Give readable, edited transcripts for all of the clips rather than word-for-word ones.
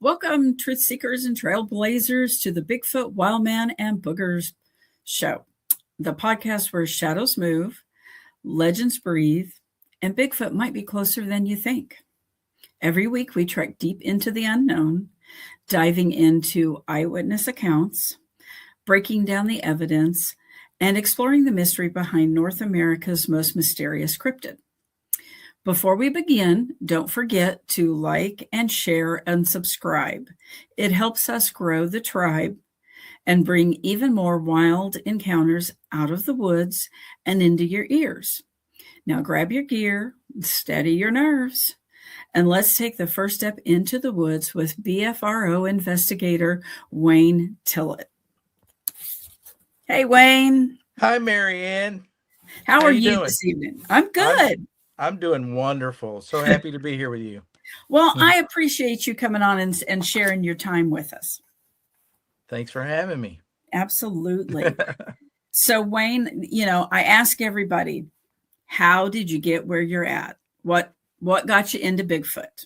Welcome, truth seekers and trailblazers, to the Bigfoot, Wildman, and Boogers show, the podcast where shadows move, legends breathe, and Bigfoot might be closer than you think. Every week, we trek deep into the unknown, diving into eyewitness accounts, breaking down the evidence, and exploring the mystery behind North America's most mysterious cryptid. Before we begin, don't forget to like and share and subscribe. It helps us grow the tribe and bring even more wild encounters out of the woods and into your ears. Now grab your gear, steady your nerves, and let's take the first step into the woods with BFRO investigator Wayne Tillett. Hey, Wayne. Hi, Marianne. How are you this evening? I'm good. I'm doing wonderful. So happy to be here with you. Well, I appreciate you coming on and sharing your time with us. Thanks for having me. Absolutely. So, Wayne, I ask everybody, how did you get where you're at? What got you into Bigfoot?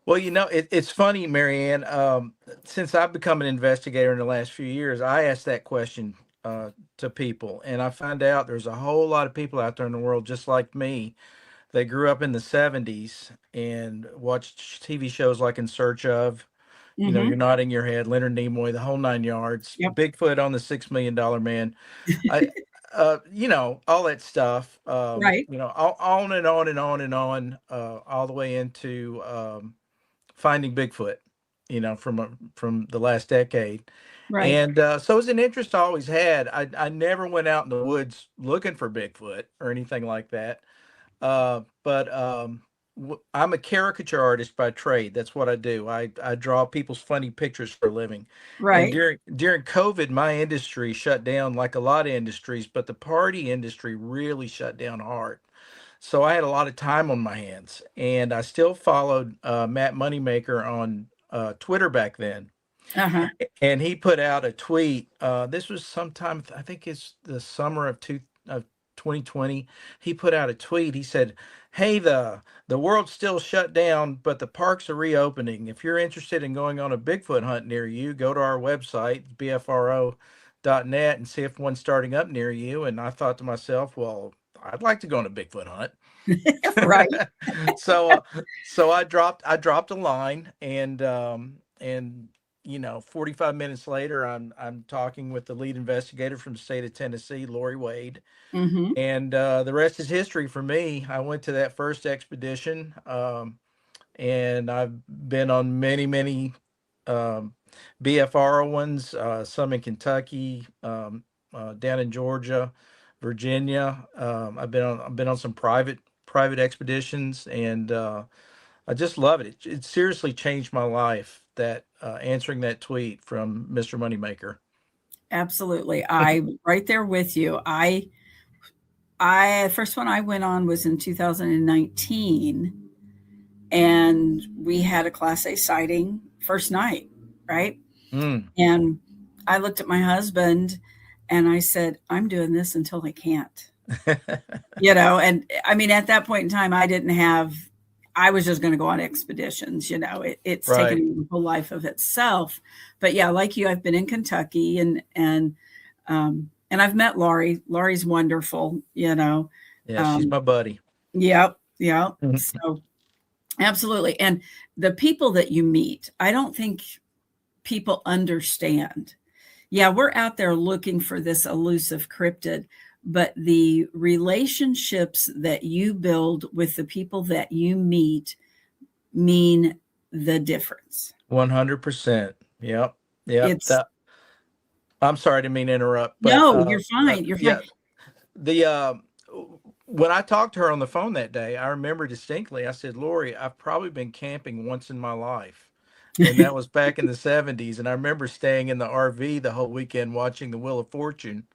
Well, it's funny, Marianne. Since I've become an investigator in the last few years, I asked that question to people, and I find out there's a whole lot of people out there in the world just like me that grew up in the 70s and watched TV shows like In Search Of, you're nodding your head, Leonard Nimoy, the whole nine yards, Yep. Bigfoot on the $6 Million Man, all that stuff, Right. on and on and on and on, all the way into finding Bigfoot, from the last decade. Right. And so it's an interest I always had. I never went out in the woods looking for Bigfoot or anything like that. But I'm a caricature artist by trade. That's what I do. I draw people's funny pictures for a living. Right. And during COVID, my industry shut down like a lot of industries, but the party industry really shut down hard. So I had a lot of time on my hands, and I still followed Matt Moneymaker on Twitter back then. Uh-huh. And he put out a tweet. This was sometime, I think it's the summer of 2020. He put out a tweet. He said, "Hey, the world's still shut down, but the parks are reopening. If you're interested in going on a Bigfoot hunt near you, go to our website, BFRO.net, and see if one's starting up near you." And I thought to myself, well, I'd like to go on a Bigfoot hunt. Right. So I dropped a line, and 45 minutes later, I'm talking with the lead investigator from the state of Tennessee, Lori Wade, and the rest is history for me. I went to that first expedition, and I've been on many BFRO ones, some in Kentucky, down in Georgia, Virginia. I've been on some private expeditions, and I just love it. It seriously changed my life, that answering that tweet from Mr. Moneymaker. Absolutely. I'm right there with you. I first one I went on was in 2019, and we had a Class A sighting first night, right? And I looked at my husband and I said, I'm doing this until I can't. And I mean, at that point in time, I was just going to go on expeditions. It's Right. taken a whole life of itself. But yeah, like you, I've been in Kentucky and I've met Laurie. Laurie's wonderful. Yeah, she's my buddy. Yep. So absolutely. And the people that you meet, I don't think people understand. Yeah, we're out there looking for this elusive cryptid, but the relationships that you build with the people that you meet mean the difference. 100%. Yep. I'm sorry, I didn't mean to interrupt. But, no, you're fine. You're fine. Yeah, when I talked to her on the phone that day, I remember distinctly, I said, Lori, I've probably been camping once in my life. And that was back in the 70s. And I remember staying in the RV the whole weekend watching the Wheel of Fortune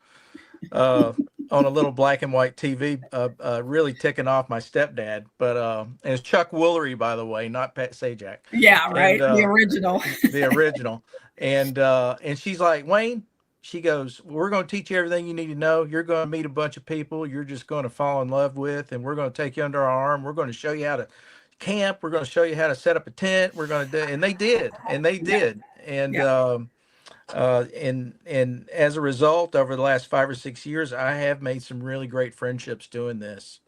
on a little black and white TV, really ticking off my stepdad. But and it's Chuck Woolery, by the way, not Pat Sajak. Yeah, right. And, the original. The original. And she's like, Wayne, she goes, we're going to teach you everything you need to know. You're going to meet a bunch of people you're just going to fall in love with, and we're going to take you under our arm. We're going to show you how to camp. We're going to show you how to set up a tent. We're going to do, and they did, Yeah. and Yeah. and as a result, over the last 5 or 6 years, I have made some really great friendships doing this.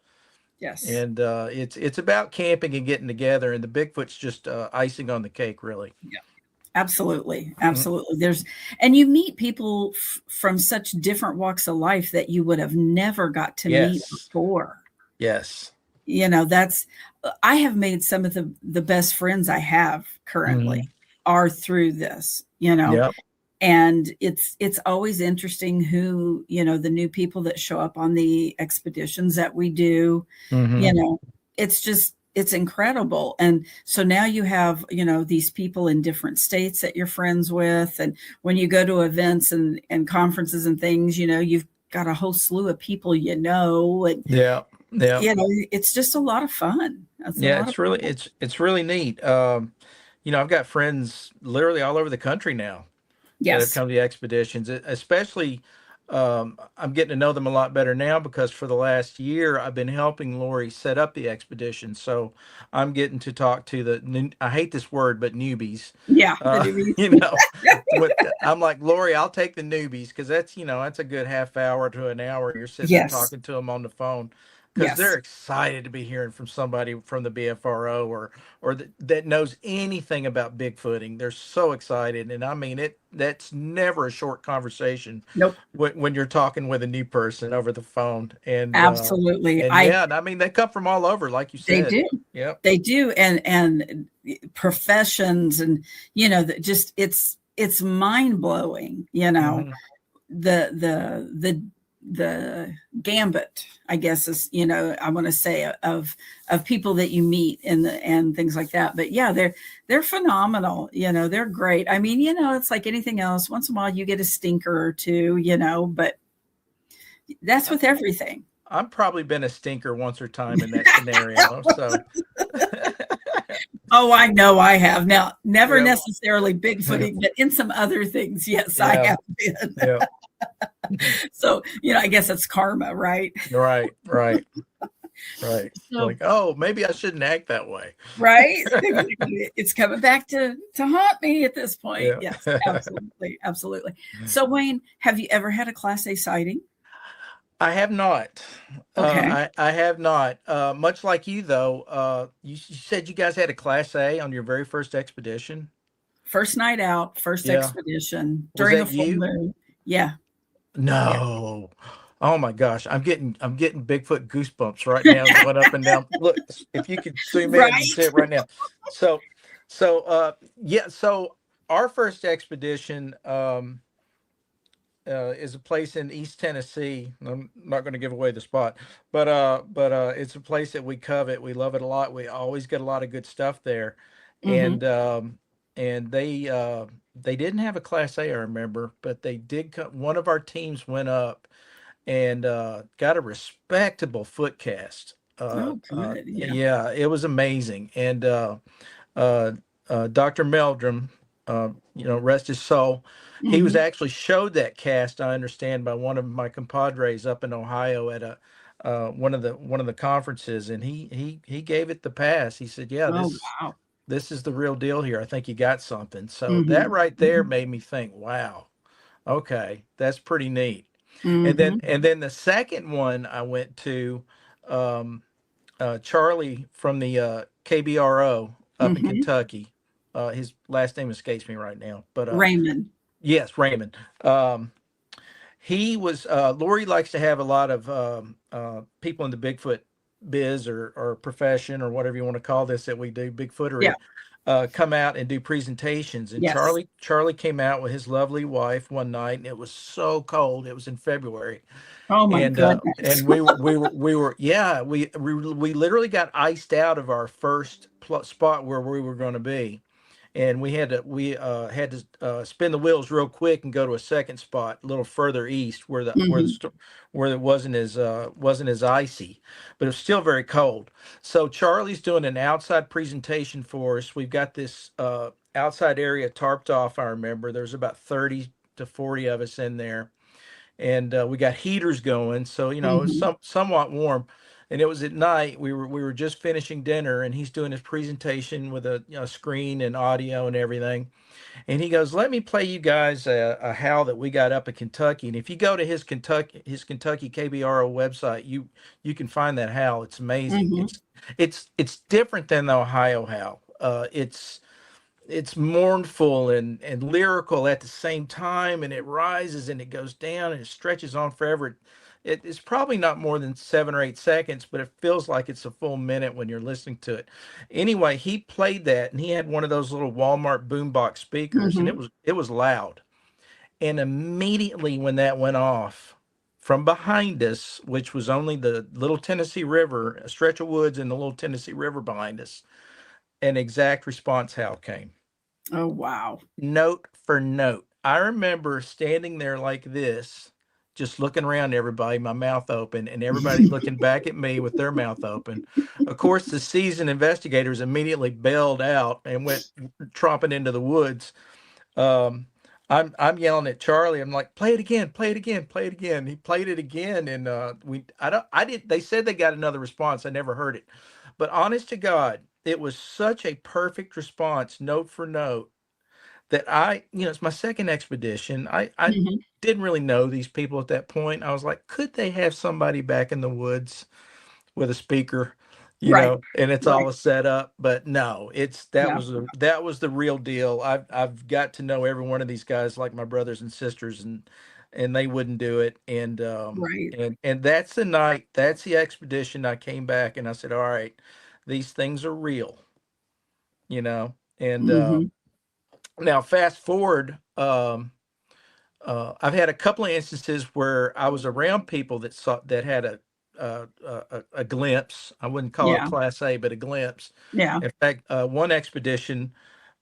Yes. And it's about camping and getting together, and the Bigfoot's just icing on the cake, really. Yeah. Absolutely. Mhm. Absolutely. And you meet people from such different walks of life that you would have never got to meet Yes, before. yes. That's, I have made some of the best friends I have currently Hmm. are through this. Yep. And it's always interesting who, the new people that show up on the expeditions that we do. you Hmm. know it's incredible. And so now you have, these people in different states that you're friends with, and when you go to events and conferences and things, you've got a whole slew of people, and Yeah. Yeah. it's just a lot of fun. It's a Yeah. lot of It's really fun. it's really neat. I've got friends literally all over the country now that have Yes. come to the expeditions, especially. I'm getting to know them a lot better now because for the last year I've been helping Lori set up the expedition. So I'm getting to talk to I hate this word, but newbies. Yeah, the Uh, newbies. you know, I'm like, Lori, I'll take the newbies because that's a good half hour to an hour. You're sitting there Yes. talking to them on the phone because they're Yes. excited to be hearing from somebody from the BFRO or that knows anything about Bigfooting. They're so excited, and I mean it. That's never a short conversation Nope. when you're talking with a new person over the phone, Absolutely. and I yeah, I mean they come from all over, like you They said. do. Yep. They do. And professions, and that just it's mind blowing, Hmm. the gambit, I guess, is, I want to say, of people that you meet and things like that. But yeah, they're phenomenal. They're great. I mean, it's like anything else. Once in a while you get a stinker or two, but that's with everything. I've probably been a stinker once or time in that scenario. So Oh, I know I have. Now, never yeah, necessarily Bigfooting, but in some other things, yes, I yeah, have been. yeah. So, I guess it's karma, right? Right, right, right. So, Like, oh, maybe I shouldn't act that way. right? It's coming back to haunt me at this point. Yeah. Yes, absolutely. Absolutely. So, Wayne, have you ever had a Class A sighting? I have not. Okay. I have not. Much like you, though. You said you guys had a Class A on your very first expedition. First night out, first Yeah. expedition Was during a that full you? moon. Yeah. Yeah. No. Oh my gosh, I'm getting Bigfoot goosebumps right now, going up and down. Look, if you could zoom in, you'd see Right. it right now. So, yeah. So our first expedition is a place in East Tennessee. I'm not going to give away the spot, but it's a place that we covet. We love it a lot. We always get a lot of good stuff there, Hmm. and they didn't have a Class A, I remember, but they did. One of our teams went up and got a respectable foot cast. Oh, good. Yeah. Yeah, it was amazing. And uh, Dr. Meldrum, rest his soul, he was Hmm. actually showed that cast, I understand, by one of my compadres up in Ohio at a one of the conferences, and he gave it the pass. He said, "Yeah, Oh, this wow. this is the real deal here. I think you got something." So that Hmm. right there Hmm. made me think, "Wow, okay, that's pretty neat." And then Hmm. and then the second one I went to, um, Charlie from the KBRO up in Hmm. Kentucky. His last name escapes me right now, but Raymond. yes, Raymond. He was. Lori likes to have a lot of people in the Bigfoot biz or profession or whatever you want to call this that we do Yeah. Bigfootery. Come out and do presentations, and Yes. Charlie came out with his lovely wife one night, and it was so cold. It was in February, Oh my and goodness. we were yeah we literally got iced out of our first spot where we were going to be, and we had to spin the wheels real quick and go to a second spot a little further east Hmm. where it wasn't as icy, but it was still very cold. So Charlie's doing an outside presentation for us. We've got this outside area tarped off. I remember there's about 30 to 40 of us in there, and we got heaters going, so it's Hmm. somewhat warm. and it was at night. We were just finishing dinner, and he's doing his presentation with a, screen and audio and everything. And he goes, "Let me play you guys a howl that we got up in Kentucky." And if you go to his Kentucky KBRO website, you can find that howl. It's amazing. Mm-hmm. It's different than the Ohio howl. It's mournful and lyrical at the same time, and it rises and it goes down and it stretches on forever. It's probably not more than 7 or 8 seconds, but it feels like it's a full minute when you're listening to it. Anyway, he played that, and he had one of those little Walmart boombox speakers, and Mm-hmm. it was loud. And immediately when that went off, from behind us, which was only the Little Tennessee River, a stretch of woods and the Little Tennessee River behind us, an exact response howl came, Oh, wow. note for note. I remember standing there like this, just looking around everybody, my mouth open, and everybody looking back at me with their mouth open. Of course, the seasoned investigators immediately bailed out and went tromping into the woods. Um, I'm yelling at Charlie. I'm like, play it again, play it again, play it again. He played it again, and I did. They said they got another response. I never heard it, but honest to God, it was such a perfect response, note for note, that it's my second expedition. I Mm-hmm. didn't really know these people at that point. I was like, could they have somebody back in the woods with a speaker, Right. and it's Right. all set up? But no, Yeah. that was the real deal. I've got to know every one of these guys like my brothers and sisters, and they wouldn't do it. Right. And that's the night, that's the expedition. I came back and I said, all right, these things are real, and Mm-hmm. now fast forward. I've had a couple of instances where I was around people that had a glimpse. I wouldn't call it Yeah. Class A, but a glimpse. Yeah. In fact, one expedition,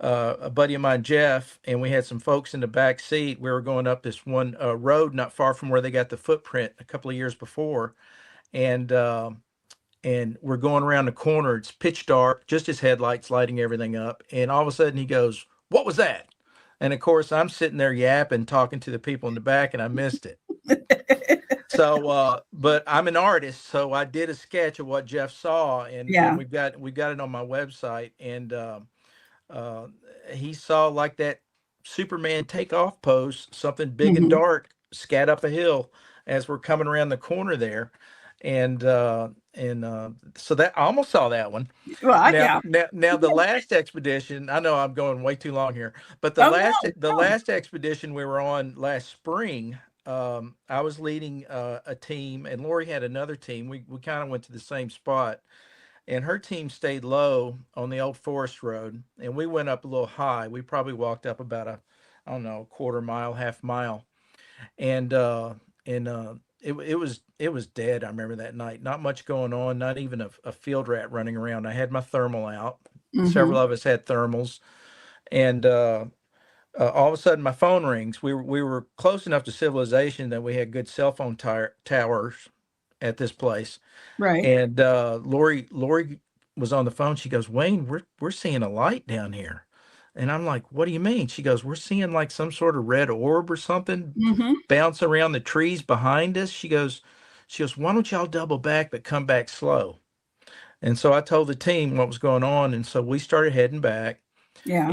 a buddy of mine, Jeff, and we had some folks in the back seat. We were going up this one road not far from where they got the footprint a couple of years before, and we're going around the corner. It's pitch dark, just his headlights lighting everything up. And all of a sudden he goes, "What was that?" And of course, I'm sitting there yapping, talking to the people in the back, and I missed it. So, but I'm an artist, so I did a sketch of what Jeff saw, and Yeah. we've got it on my website. And uh, he saw like that Superman takeoff pose, something big and Mm-hmm. dark, scat up a hill as we're coming around the corner there, and so that I almost saw that one. Well, Now, yeah. now, the last expedition, I know I'm going way too long here, but the Oh, last no. the No. last expedition we were on last spring, I was leading a team, and Lori had another team. We kind of went to the same spot, and her team stayed low on the old forest road, and we went up a little high. We probably walked up about I don't know, quarter mile, half mile, and it was dead. I remember that night, not much going on, not even a field rat running around. I had my thermal out. Mm-hmm. Several of us had thermals, and all of a sudden my phone rings. We were close enough to civilization that we had good cell phone towers at this place, Right. and Lori was on the phone. She goes, "Wayne, we're seeing a light down here." And I'm like, "What do you mean?" She goes, "We're seeing like some sort of red orb or something Mm-hmm. bounce around the trees behind us." She goes, "Why don't y'all double back but come back slow?" And so I told the team what was going on, and so we started heading back, Yeah.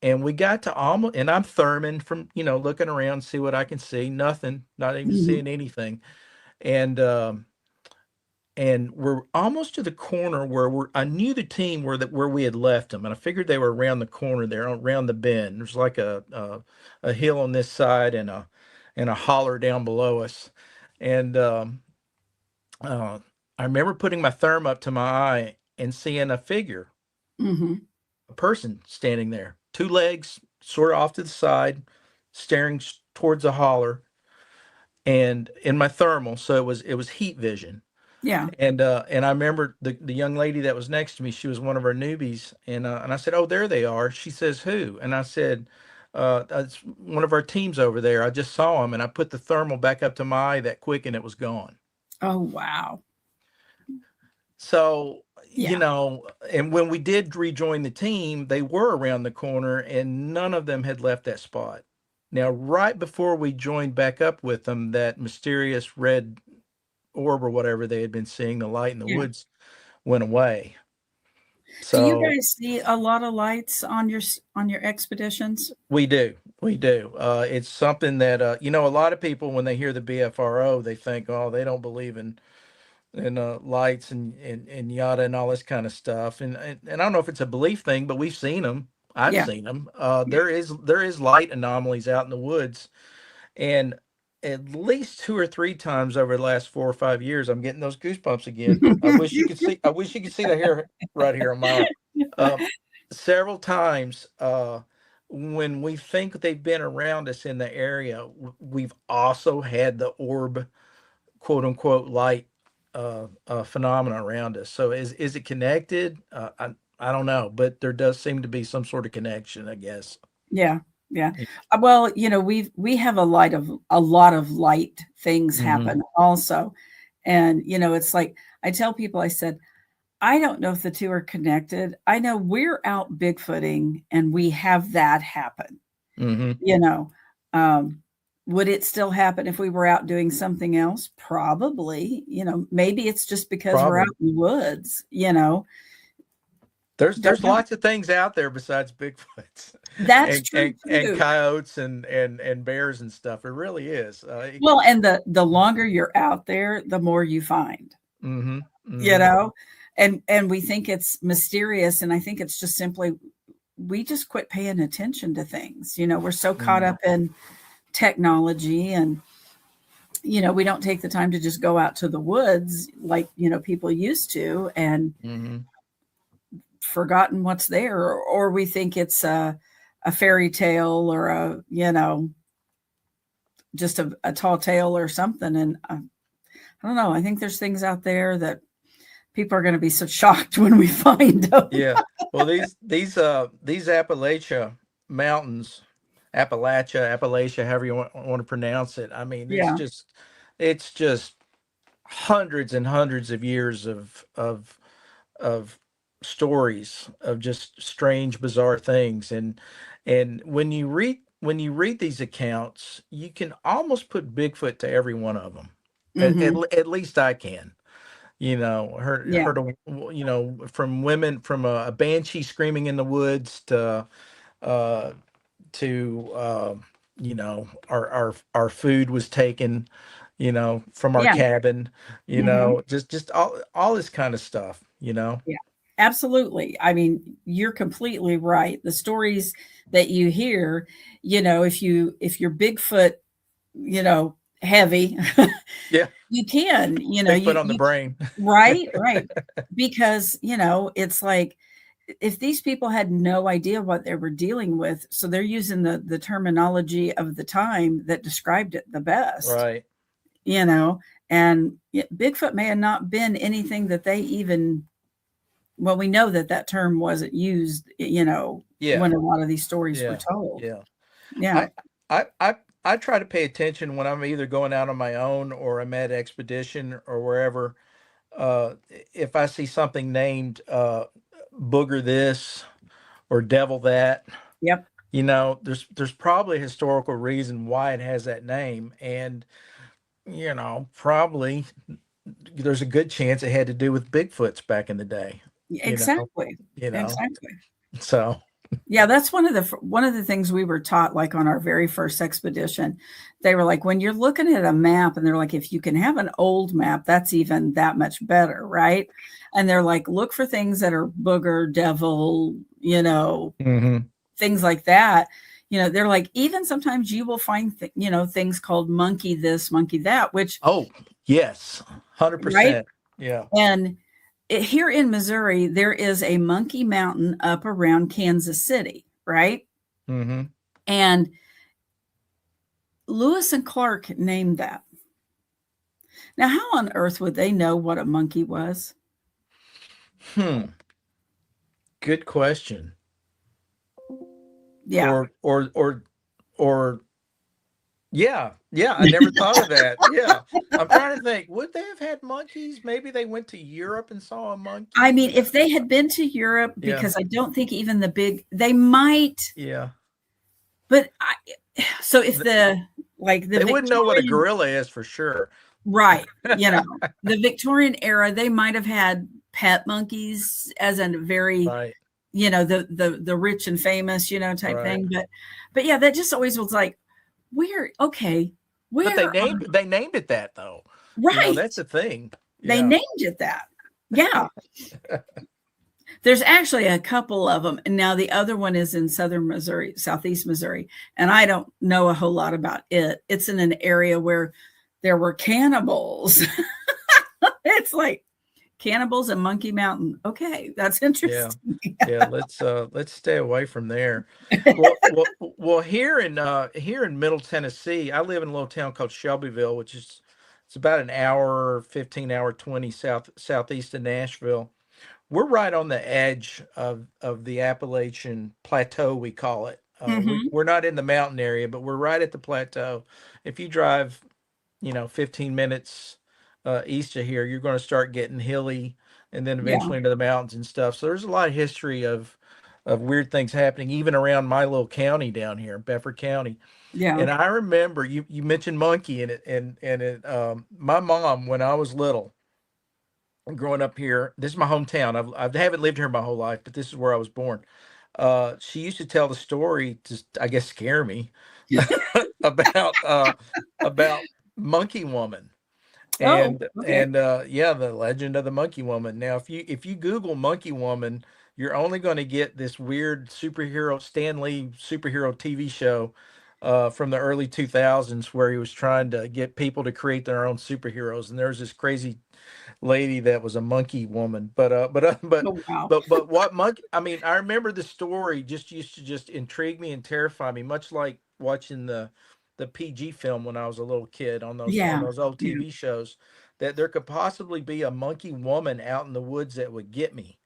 and we got to almost, and I'm therming from, looking around, see what I can see. Nothing, not even Mm-hmm. seeing anything. And we're almost to the corner where I knew the team where we had left them, and I figured they were around the corner there, around the bend. There's like a hill on this side and a holler down below us, and uh, I remember putting my therm up to my eye and seeing a figure, Mm-hmm. a person standing there, two legs sort of off to the side, staring towards the holler, and in my thermal, so it was heat vision. Yeah. And I remember the young lady that was next to me. She was one of our newbies, and I said, "Oh, there they are." She says, "Who?" And I said, "That's one of our teams over there. I just saw him." And I put the thermal back up to my eye that quick, and it was gone. Oh, wow. So, Yeah. and when we did rejoin the team, they were around the corner, and none of them had left that spot. Now, right before we joined back up with them, that mysterious red orb or whatever they had been seeing, the light in the Yeah. woods, went away. Do you So guys see a lot of lights on your expeditions? we do. We do. It's something that a lot of people, when they hear the BFRO, they think, oh, they don't believe in lights and yada and all this kind of stuff. And I don't know if it's a belief thing, but we've seen them. I've Yeah. seen them. Yeah. There is light anomalies out in the woods, and at least 2 or 3 times over the last 4 or 5 years, I'm getting those goosebumps again. I wish you could see. I wish you could see the hair right here on my arm. Um, Several times, when we think they've been around us in the area, we've also had the orb, quote unquote, light phenomena around us. So is it connected? I don't know, but there does seem to be some sort of connection, I guess. Yeah. Yeah. Well, we have a lot of light things Hmm. happen also. And, it's like I tell people, I said, I don't know if the two are connected. I know we're out Bigfooting and we have that happen. Hmm. You know, um, would it still happen if we were out doing something else? Probably. Maybe it's just because we're out Probably. in the woods, There's don't know. lots of things out there besides Bigfoots That's and true too. coyotes and bears and stuff. It really is. Well, and the longer you're out there, the more you find, Hmm. you Hmm. know, and we think it's mysterious. And I think it's just simply, we just quit paying attention to things. We're so caught Hmm. up in technology and, we don't take the time to just go out to the woods like, people used to and Hmm. forgotten what's there. Or we think it's a fairy tale or just a tall tale or something. And I don't know. I think there's things out there that people are going to be so shocked when we find them. Yeah. Well, these Appalachia, however you want to pronounce it. I mean, Yeah. it's just hundreds and hundreds of years of stories of just strange, bizarre things. And when you read these accounts, you can almost put Bigfoot to every one of them. Hmm. At least I can. Yeah. Heard from women, from a banshee screaming in the woods uh to our food was taken, from our Yeah. cabin, Hmm. just all this kind of stuff. Yeah. Absolutely. I mean, you're completely right. The stories that you hear, if you're Bigfoot, heavy, Yeah. you can, Bigfoot on the you brain. right, right. Because, it's like if these people had no idea what they were dealing with, so they're using the terminology of the time that described it the best, Right. you know, and Bigfoot may have not been anything that they even, well, we know that term wasn't used, Yeah. when a lot of these stories were Yeah. told. Yeah. Yeah. I I try to pay attention when I'm either going out on my own or I'm at expedition or wherever. If I see something named Booger this or Devil that, Yep. there's probably a historical reason why it has that name, and probably there's a good chance it had to do with Bigfoots back in the day. You know, Exactly. you know. Exactly. So Yeah, that's one of the things we were taught, like on our very first expedition. They were like, when you're looking at a map, and they're like, if you can have an old map, that's even that much better, right? And they're like, look for things that are booger, devil, hmm. things like that. They're like, even sometimes you will find things called monkey this, monkey that, which Oh, yes, right. 100%. Yeah. And here in Missouri, there is a Monkey Mountain up around Kansas City, right? Hmm. And Lewis and Clark named that. Now, how on earth would they know what a monkey was? Hmm. Good question. Yeah. Or yeah, yeah, I never thought of that. Yeah. I'm trying to think, would they have had monkeys? Maybe they went to Europe and saw a I monkey. mean, if they had been to Europe, Yeah. because I don't think even they might, Yeah. but so if Th- the They wouldn't know what a Victorian, gorilla is for sure. Right. The Victorian era, they might have had pet monkeys as a very, Right, the rich and famous, type right. thing. But yeah, that just always was like, where, okay, But where are, they named it that though. That's right. the thing. They Yeah. named it that. Yeah. There's actually a couple of them. And now the other one is in southern Missouri, southeast Missouri. And I don't know a whole lot about it. It's in an area where there were cannibals. It's like cannibals and Monkey Mountain. Okay, that's Yeah. interesting. Yeah, let's stay away from there. Well, here in Middle Tennessee, I live in a little town called Shelbyville, which is it's about an hour, 15 hour 20 southeast of Nashville. We're right on the edge of the Appalachian Plateau, we call it. Hmm. We're not in the mountain area, but we're right at the plateau. If you drive 15 minutes east of here, you're going to start getting hilly and then Yeah, eventually into the mountains and stuff. So there's a lot of history of weird things happening even around my little county down here, Bedford County. yeah. And I remember you mentioned monkey in it, and it my mom, when I was little growing up here, this is my hometown. I haven't lived here my whole life, but this is where I was born. She used to tell the story to, I guess, scare me about about Monkey Woman. Oh, And okay. yeah, the legend of the Monkey Woman. Now, if you Google Monkey Woman, you're only going to get this weird superhero Stan Lee superhero TV show from the early 2000s where he was trying to get people to create their own superheroes. And there's this crazy lady that was a monkey woman. Oh, wow. But what monkey? I mean, I remember the story just used to just intrigue me and terrify me, much like watching the PG film when I was a little kid on Yeah, those old yeah. TV shows. That there could possibly be a monkey woman out in the woods that would get me,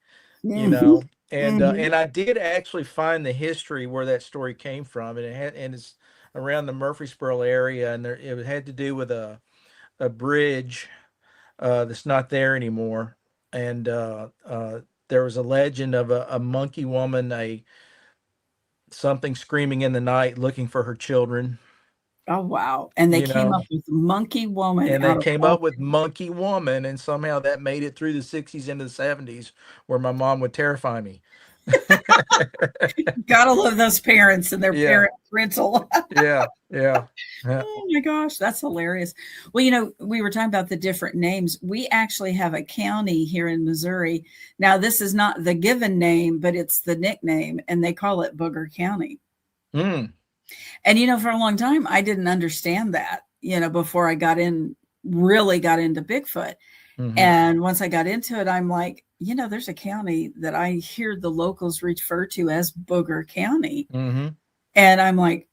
you Hmm. know. Hmm. And I did actually find the history where that story came from, and it's around the Murfreesboro area, and it had to do with a bridge that's not there anymore. And there was a legend of a monkey woman, a something screaming in the night looking for her children, Oh, wow. And they you came know. up with Monkey Woman And they out of came all. up with Monkey Woman, and somehow that made it through the 60s into the 70s, where my mom would terrify me. Gotta love those parents and their Yeah, parental. yeah, yeah, yeah. Oh my gosh, that's hilarious. Well, we were talking about the different names. We actually have a county here in Missouri. Now, this is not the given name, but it's the nickname, and they call it Booger County. Mm, And for a long time, I didn't understand that, before I really got into Bigfoot. mm-hmm, And once I got into it, I'm like, there's a county that I hear the locals refer to as Booger County. mm-hmm. And I'm like,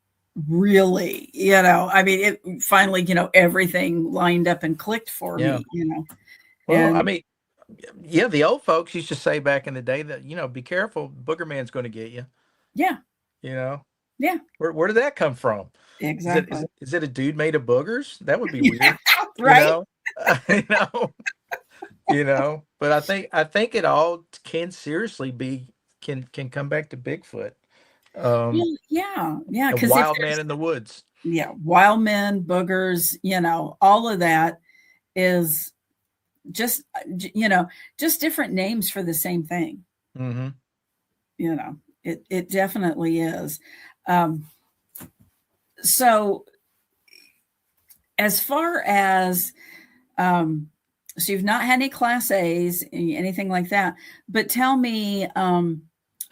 really? I mean, it finally, everything lined up and clicked for Yeah. me. Well, I And mean, yeah, the old folks used to say back in the day that, be careful, Booger Man's going to get you, yeah, you know. yeah, Where did that come from? exactly. Is it a dude made of boogers? That would be Yeah, weird, you right? know. you know, But I think it all can seriously be can come back to Bigfoot, um, Well, yeah, yeah. a Because if wild man there's, in the woods. yeah, Wildman, Boogers, all of that is just, just different names for the same thing. Mm-hmm. It definitely is. Um, so as far as, um, so you've not had any class A's, anything like that, but tell me,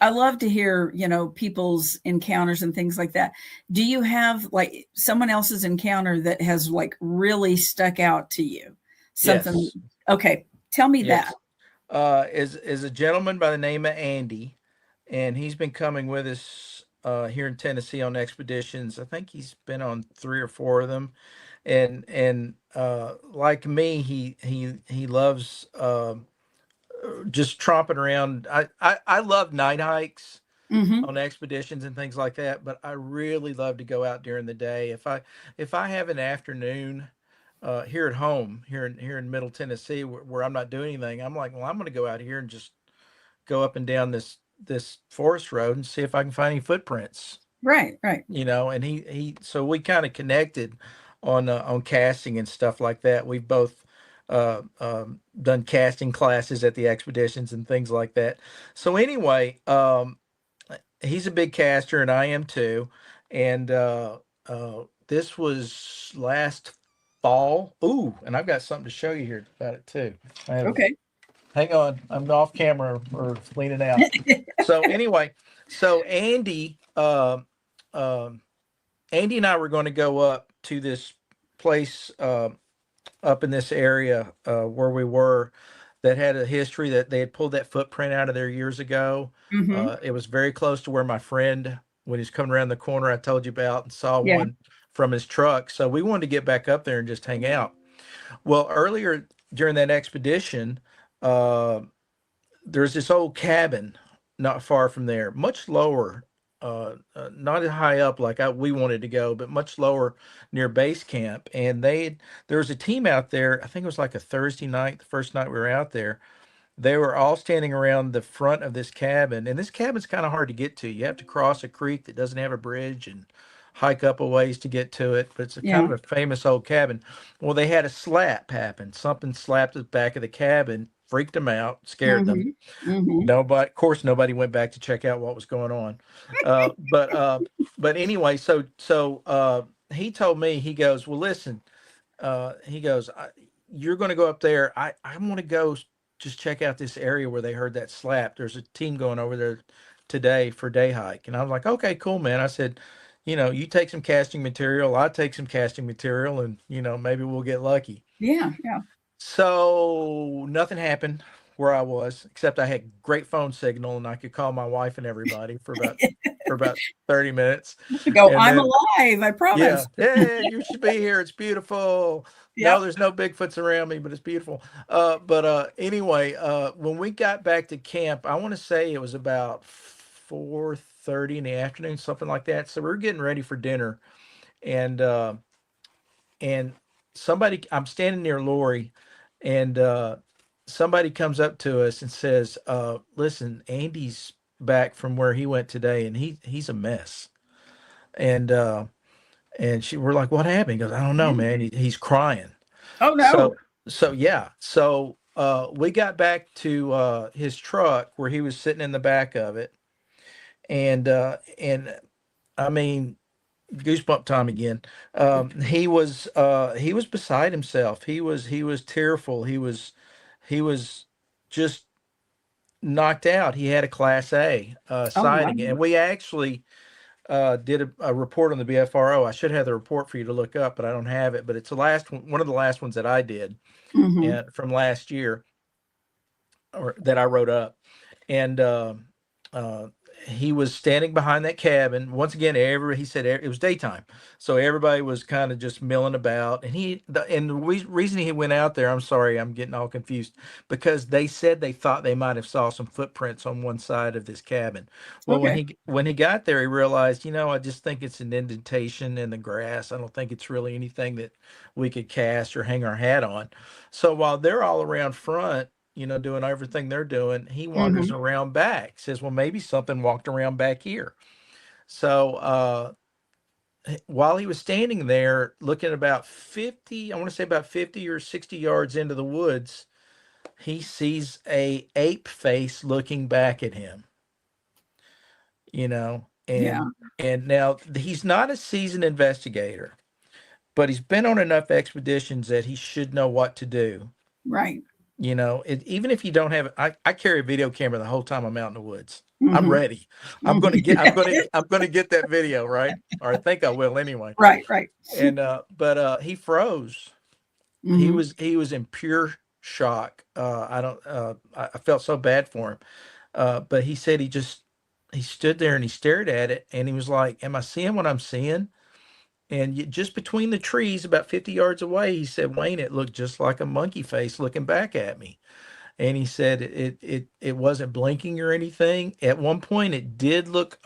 I love to hear, people's encounters and things like that. Do you have like someone else's encounter that has like really stuck out to you? Something, Yes, okay, tell me that. yes. Is a gentleman by the name of Andy, and he's been coming with us here in Tennessee on expeditions. I think he's been on 3 or 4 of them, and like me, he loves just tromping around. I love night hikes Hmm. on expeditions and things like that, but I really love to go out during the day. If I have an afternoon here at home, here in Middle Tennessee, where I'm not doing anything, I'm like, well, I'm going to go out here and just go up and down this forest road and see if I can find any footprints. Right, right. And he so we kind of connected on casting and stuff like that. We've both done casting classes at the expeditions and things like that. So anyway, he's a big caster and I am too. And this was last fall. Ooh, and I've got something to show you here about it too. I have Okay. Hang on, I'm off camera or leaning out. So anyway, so Andy and I were going to go up to this place up in this area where we were that had a history that they had pulled that footprint out of there years ago. Mm-hmm. It was very close to where my friend, when he's coming around the corner, I told you about, and saw Yeah. one from his truck. So we wanted to get back up there and just hang out. Well, earlier during that expedition, uh, there's this old cabin not far from there, much lower, not as high up like we wanted to go, but much lower near base camp. And there was a team out there. I think it was like a Thursday night, the first night we were out there. They were all standing around the front of this cabin, and this cabin's kind of hard to get to. You have to cross a creek that doesn't have a bridge and hike up a ways to get to it. But it's a kind Yeah. of a famous old cabin. Well, they had a slap happen. Something slapped the back of the cabin, freaked them out, scared them. Mm-hmm. Mm-hmm. Nobody, of course, nobody went back to check out what was going on. But anyway, so he told me, he goes, well, listen, he goes, you're going to go up there. I want to go just check out this area where they heard that slap. There's a team going over there today for day hike. And I was like, okay, cool, man. I said, you take some casting material, I take some casting material, and maybe we'll get lucky. Yeah. Yeah. So nothing happened where I was, except I had great phone signal and I could call my wife and everybody for about 30 minutes. Go, And I'm then alive, I yeah, promise. hey, you should be here. It's beautiful. No, Yep. there's no Bigfoots around me, but it's beautiful. Anyway, when we got back to camp, I want to say it was about 4:30 in the afternoon, something like that. So we are getting ready for dinner, and and I'm standing near Lori, and somebody comes up to us and says, "Listen, Andy's back from where he went today, and he's a mess." And we're like, "What happened?" He goes, "I don't know, Yeah. man. He's crying." Oh no. So yeah, so we got back to his truck where he was sitting in the back of it, and I mean, goosebump time again. He was beside himself. He was tearful. He was just knocked out. He had a Class A Oh wow. sighting, and we actually did a report on the BFRO. I should have the report for you to look up, but I don't have it. But it's the last one of the last ones that I did, Mm-hmm. and from last year, or that I wrote up. And uh, he was standing behind that cabin. Once again, he said it was daytime, so everybody was kind of just milling about. And the reason he went out there, I'm sorry, I'm getting all confused, because they said they thought they might have saw some footprints on one side of this cabin. Well, when Okay. he got there, he realized, I just think it's an indentation in the grass. I don't think it's really anything that we could cast or hang our hat on. So while they're all around front, doing everything they're doing, he wanders Mm-hmm. around back, says, well, maybe something walked around back here. So while he was standing there looking about 50, I want to say about 50 or 60 yards into the woods, he sees a ape face looking back at him, Yeah. and now he's not a seasoned investigator, but he's been on enough expeditions that he should know what to do. Right. Even if you don't have, I carry a video camera the whole time I'm out in the woods. I'm Mm-hmm. ready. I'm going to get, I'm going to get that video, right? Or I think I will anyway. Right. Right. And, but he froze. He Mm-hmm. was, he was in pure shock. I felt so bad for him. But he said he stood there and he stared at it and he was like, am I seeing what I'm seeing? And just between the trees, about 50 yards away, he said, Wayne, it looked just like a monkey face looking back at me. And he said it wasn't blinking or anything. At one point, it did look.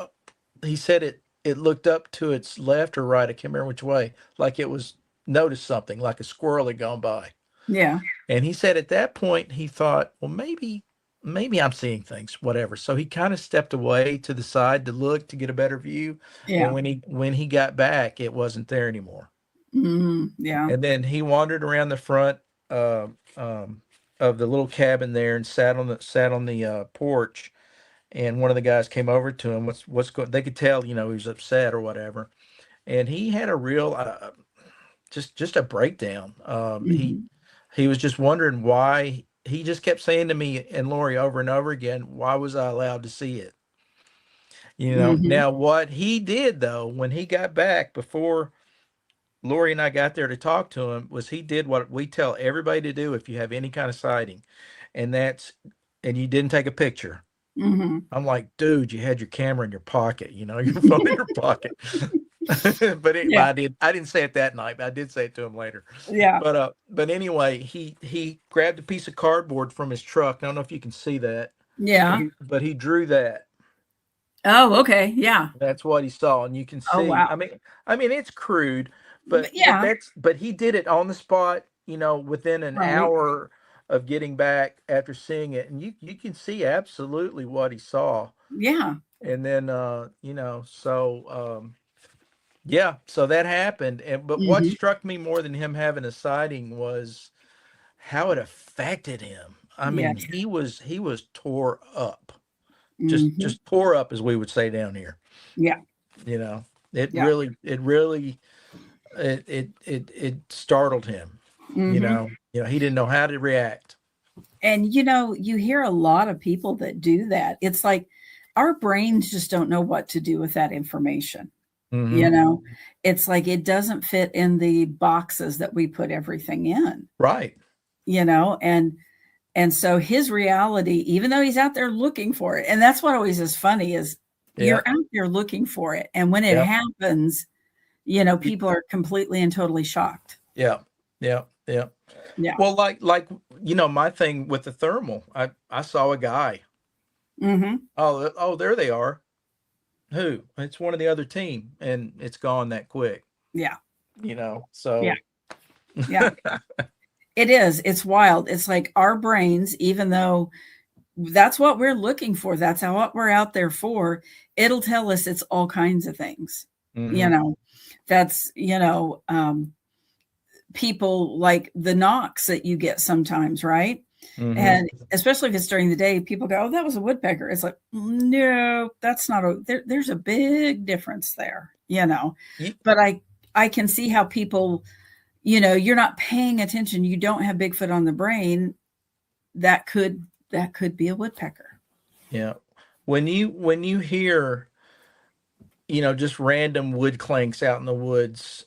He said it looked up to its left or right. I can't remember which way. Like it was noticed something, like a squirrel had gone by. Yeah. And he said at that point he thought, well, maybe I'm seeing things, whatever. So he kind of stepped away to the side to look to get a better view. And Yeah. when he got back, it wasn't there anymore. Yeah. And then he wandered around the front of the little cabin there and sat on the porch. And one of the guys came over to him. What's going? They could tell, he was upset or whatever. And he had a real just a breakdown. He was just wondering why. He just kept saying to me and Lori over and over again, why was I allowed to see it? Now what he did though, when he got back before Lori and I got there to talk to him, was he did what we tell everybody to do if you have any kind of sighting, and you didn't take a picture. I'm like, dude, you had your camera in your pocket, your phone in your pocket. But I didn't say it that night, but I did say it to him later. Yeah. But anyway, he grabbed a piece of cardboard from his truck. I don't know if you can see that. Yeah. But he drew that. Oh, okay. Yeah. That's what he saw, and you can see. Oh, wow. I mean, it's crude, but yeah. but he did it on the spot. Within an hour of getting back after seeing it, and you can see absolutely what he saw. Yeah. And then so that happened. But what struck me more than him having a sighting was how it affected him. I mean, he was tore up. Just tore up, as we would say down here. Yeah. It startled him. He didn't know how to react. And you hear a lot of people that do that. It's like our brains just don't know what to do with that information. It's like it doesn't fit in the boxes that we put everything in. Right. And so his reality, even though he's out there looking for it, and that's what always is funny is you're out there looking for it. And when it happens, people are completely and totally shocked. Yeah. Well, like my thing with the thermal, I saw a guy. Oh, there they are. Who? It's one of the other team, and it's gone that quick. Yeah. So. Yeah. It is. It's wild. It's like our brains, even though that's what we're looking for, that's what we're out there for, it'll tell us it's all kinds of things. That's, people like the knocks that you get sometimes, right? And especially if it's during the day, people go, oh, that was a woodpecker. It's like, no, that's not there's a big difference there, but I can see how people, you're not paying attention. You don't have Bigfoot on the brain. That could be a woodpecker. Yeah. When you hear, just random wood clanks out in the woods,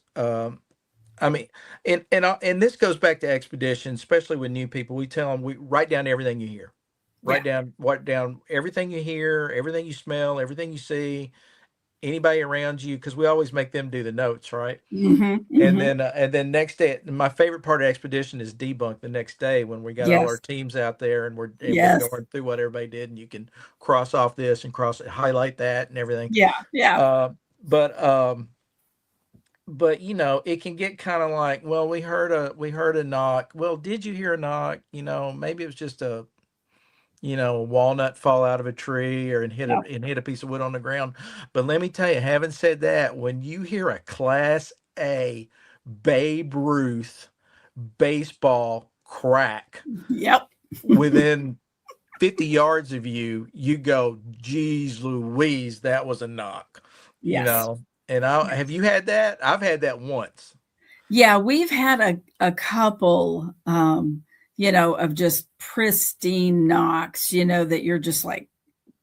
I mean, and this goes back to expedition, especially with new people. We tell them, we write down everything you hear, write down everything you hear, everything you smell, everything you see, anybody around you, because we always make them do the notes, right? And then next day, my favorite part of expedition is debunk the next day when we got all our teams out there and we're going through what everybody did, and you can cross off this and highlight that and everything. But it can get kind of like, well, we heard a knock. Well, did you hear a knock? Maybe it was just a walnut fall out of a tree and hit a piece of wood on the ground. But let me tell you, having said that, when you hear a Class A Babe Ruth baseball crack within 50 yards of you, you go, geez Louise, that was a knock. And have you had that? I've had that once. Yeah, we've had a couple, of just pristine knocks, that you're just like,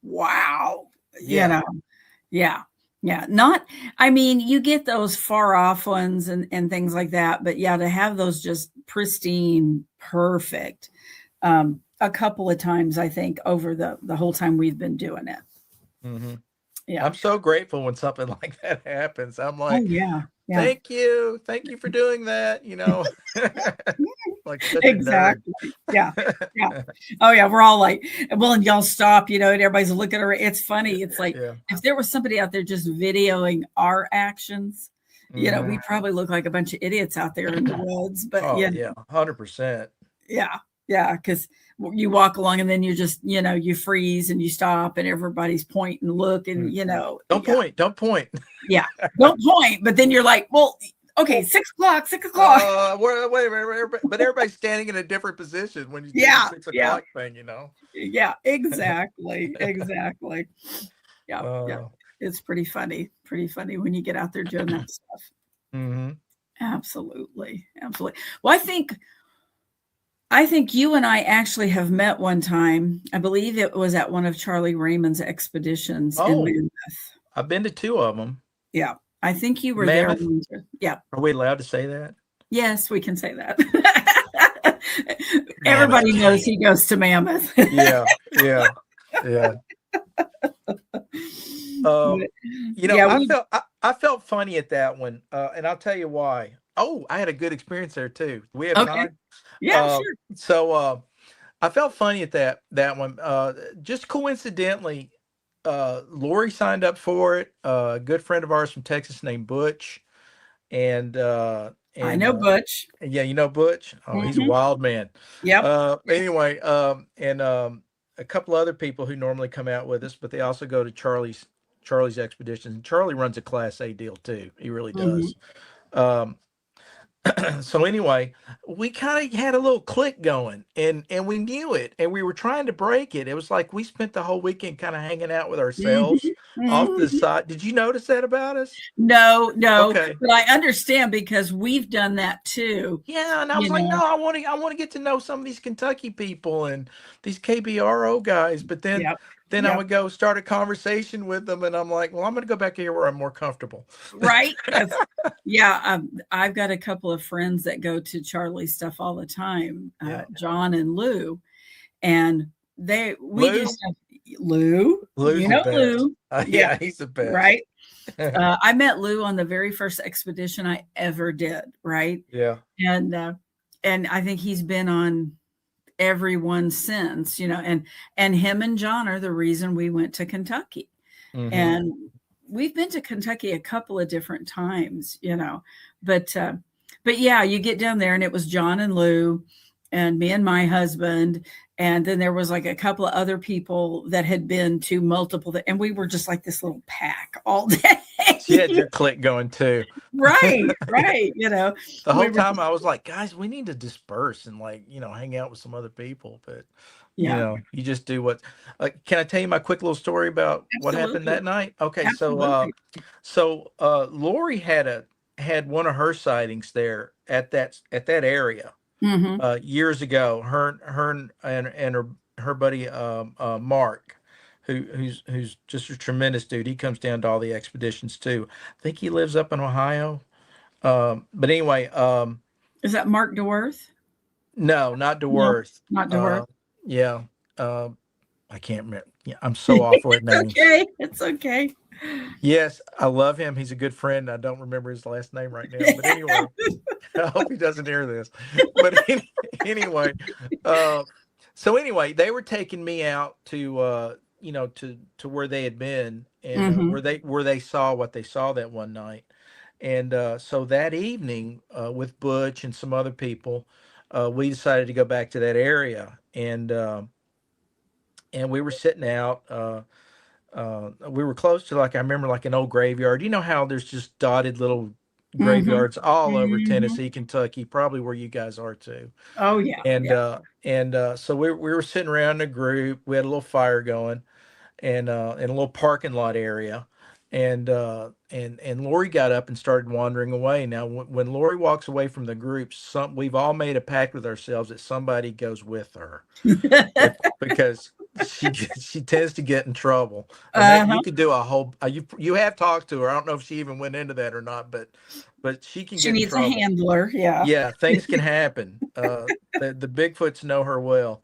wow, Yeah. Not, you get those far off ones and things like that, but to have those just pristine, perfect, a couple of times, I think, over the whole time we've been doing it. Yeah. I'm so grateful when something like that happens. I'm like, yeah. Thank you for doing that. Like such exactly. A nerd. Yeah. Oh yeah, we're all like, well, and y'all stop, and everybody's looking at her. It's funny. It's like if there was somebody out there just videoing our actions, we probably look like a bunch of idiots out there in the woods. But 100%. Yeah, because you walk along and then you're just, you freeze and you stop and everybody's pointing and look and, Don't point. Yeah, don't point. But then you're like, well, Okay, 6 o'clock, 6 o'clock. Wait, but everybody's standing in a different position when you do the Yeah, 6 o'clock thing, yeah, exactly. Yeah, yeah. Uh, It's pretty funny when you get out there doing that stuff. mhm. Absolutely. Well, I think you and I actually have met one time. I believe it was at one of Charlie Raymond's expeditions in Oh, Mammoth. I've been to 2 of them. Yeah. I think you were there. Mammoth? Yeah. Are we allowed to say that? Yes, we can say that. Mammoth Everybody knows Cave. he goes to Mammoth. Yeah, yeah, yeah. But, yeah, I felt funny at that one, and I'll tell you why. Oh, I had a good experience there too. Do we have okay. time? Yeah, Uh, sure. so I felt funny at that one. Just coincidentally, Lori signed up for it. A good friend of ours from Texas named Butch, and I know Butch. yeah, you know Butch. Oh, he's a Mhm. wild man. Yep. Anyway, and a couple other people who normally come out with us, but they also go to Charlie's expeditions. And Charlie runs a Class A deal too. He really Mhm. does. Um, so anyway, we kind of had a little click going, and we knew it, and we were trying to break it. It was like we spent the whole weekend kind of hanging out with ourselves Mhm. off the Mhm. side. Did you notice that about us? No, Okay. but I understand because we've done that too, Yeah, and I was you like, know? no, I want to get to know some of these Kentucky people and these KBRO guys. But then Yep. then I Yep. would go start a conversation with them, and I'm like, well, I'm going to go back here where I'm more comfortable. Right? Yeah, I've got a couple of friends that go to Charlie's stuff all the time, Yeah, John and Lou, and we do Lou, stuff. Lou, Lou's you the know best. Lou. Yeah, Yeah, he's the best. right? I met Lou on the very first expedition I ever did, right? Yeah. And and I think he's been on every one since, and him and John are the reason we went to Kentucky. Hmm. And we've been to Kentucky a couple of different times, but yeah, you get down there and it was John and Lou and me and my husband, and then there was like a couple of other people that had been to multiple, and we were just like this little pack all She had day. your click going too. Right, The we whole were time just, I was like, guys, we need to disperse and hang out with some other people. But yeah, you just do what. Can I tell you my quick little story about what happened absolutely, that night? Okay, absolutely. Lori had one of her sightings there at that area Hmm. years ago. And her buddy Mark, who's just a tremendous dude. He comes down to all the expeditions too. I think he lives up in Ohio. But anyway, Is that Mark DeWorth? no, not No, DeWorth. not DeWorth. Yeah, I can't remember. Yeah, I'm so awful at It's names. okay. It's okay. Yes, I love him. He's a good friend. I don't remember his last name right now. But anyway, I hope he doesn't hear this. But anyway, uh, so anyway, they were taking me out to to where they had been, and Hmm. where they saw what they saw that one night. And so that evening, with Butch and some other people, we decided to go back to that area, and we were sitting out. We were close to, like, I remember, like an old graveyard. You know how there's just dotted little Hmm. graveyards all over Hmm. Tennessee, Kentucky, probably where you guys are too. Oh yeah, And yeah. so we were sitting around in a group. We had a little fire going, and in a little parking lot area. And Lori got up and started wandering away. Now, when Lori walks away from the group, we've all made a pact with ourselves that somebody goes with her, because she tends to get in trouble, and that you Uh-huh. could do a whole. You have talked to her. I don't know if she even went into that or not, but she can She get in needs a trouble. handler. Yeah. Yeah, things can happen. The Bigfoots know her well.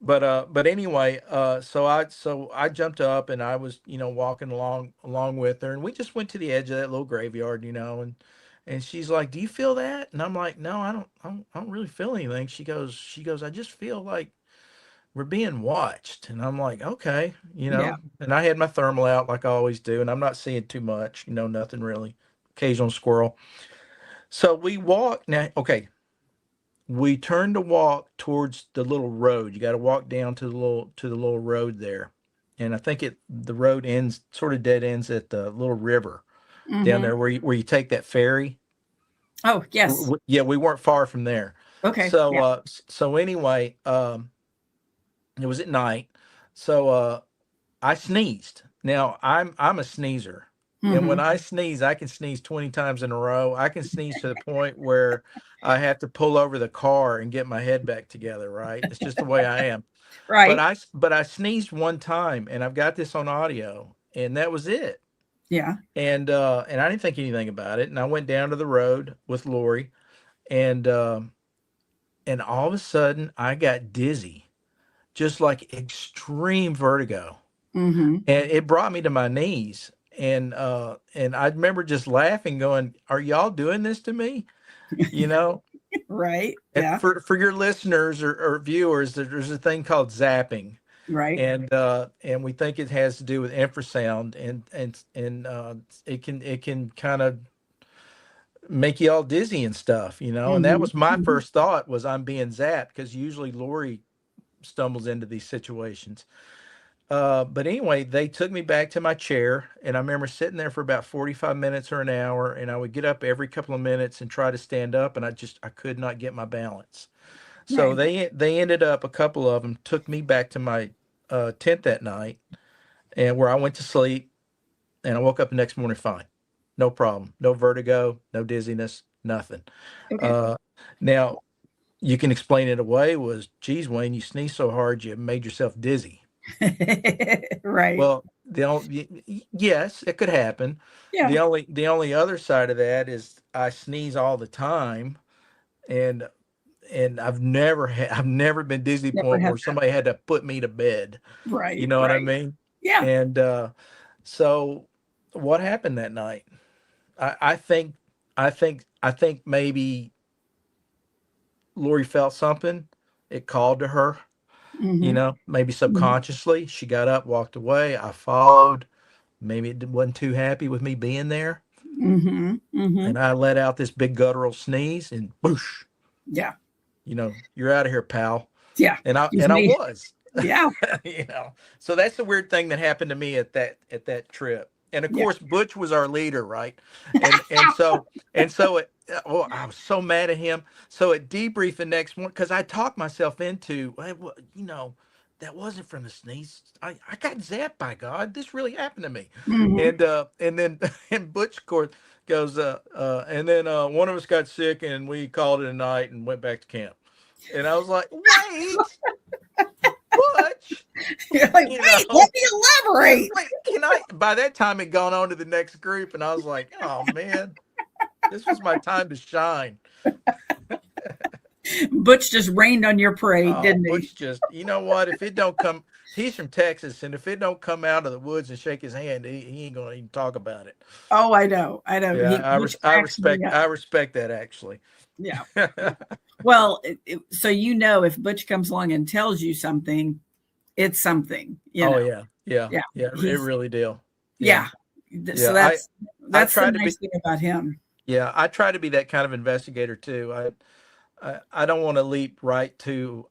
But anyway, so I jumped up, and I was, walking along with her, and we just went to the edge of that little graveyard, and she's like, "Do you feel that?" And I'm like, "No, I don't really feel anything." She goes, "I just feel like we're being watched." And I'm like, "Okay," Yeah. And I had my thermal out like I always do, and I'm not seeing too much, nothing really. Occasional squirrel. So we walk now. Okay, we turned to walk towards the little road. You got to walk down to the little road there, and I think the road ends, sort of dead ends at the little river down Hmm. there where you take that ferry. Oh, yes. Yeah, we weren't far from there. Okay. So Yeah. so anyway, it was at night. So I sneezed. Now I'm a sneezer. And when Hmm. I sneeze, I can sneeze 20 times in a row. I can sneeze to the point where I have to pull over the car and get my head back together, right? It's just the way I am. Right. But I sneezed one time and I've got this on audio and that was it. Yeah. And I didn't think anything about it. And I went down to the road with Lori and and all of a sudden I got dizzy, just like extreme vertigo. Hmm. And it brought me to my knees. And I remember just laughing, going, "Are y'all doing this to me?" You know. Right. And Yeah. for your listeners or viewers, there's a thing called zapping, Right. and we think it has to do with infrasound, and it can kind of make you all dizzy and stuff, you know. And that Hmm. was my Hmm. first thought, was I'm being zapped, because usually Lori stumbles into these situations. But anyway, they took me back to my chair, and I remember sitting there for about 45 minutes or an hour, and I would get up every couple of minutes and try to stand up, and I could not get my balance. So Right. they ended up, a couple of them took me back to my tent that night, and where I went to sleep, and I woke up the next morning fine, no problem, no vertigo, no dizziness, nothing. Okay. Uh, Now you can explain it away, was, geez, Wayne, you sneezed so hard you made yourself dizzy. Right. Well, yes, it could happen. Yeah. The only other side of that is I sneeze all the time, and I've never been dizzy to the Never point had where that. somebody had to put me to bed. You Right. know what I Right. mean? Yeah. And so what happened that night? I think I think maybe Lori felt something. It called to her, you Hmm. know, maybe Hmm. subconsciously. She got up, walked away. I followed. Maybe it wasn't too happy with me being there. Hmm. Hmm. And I let out this big guttural sneeze, and boosh, Yeah. you know, you're out of here, pal. Yeah. Just And I me. was. Yeah. You know. So that's the weird thing that happened to me at that trip. And of Yeah. course Butch was our leader, right? And so it, oh, I was so mad at him. So at debrief the next morning, because I talked myself into, "Hey, well, you know, that wasn't from the sneeze. I got zapped, by God. This really happened to me." Hmm. And then and Butch course goes, and then one of us got sick and we called it a night and went back to camp. And I was like, wait, Butch, You're like, you wait, let know, me elaborate. wait, can I? By that time, it gone on to the next group, and I was like, oh man, this was my time to shine. Butch just rained on your parade, Oh, didn't he? Butch just, you know what? If it don't come, he's from Texas, and if it don't come out of the woods and shake his hand, he ain't gonna even talk about it. Oh, I know. I know. Yeah, Butch cracks me up. I respect that actually. Yeah. Well, so you know, if Butch comes along and tells you something, it's something. Oh yeah, yeah, Yeah. yeah. It He's really deal. Yeah, yeah. yeah. So I that's the try to nice be. thing about him. Yeah, I try to be that kind of investigator too. I don't want to leap right to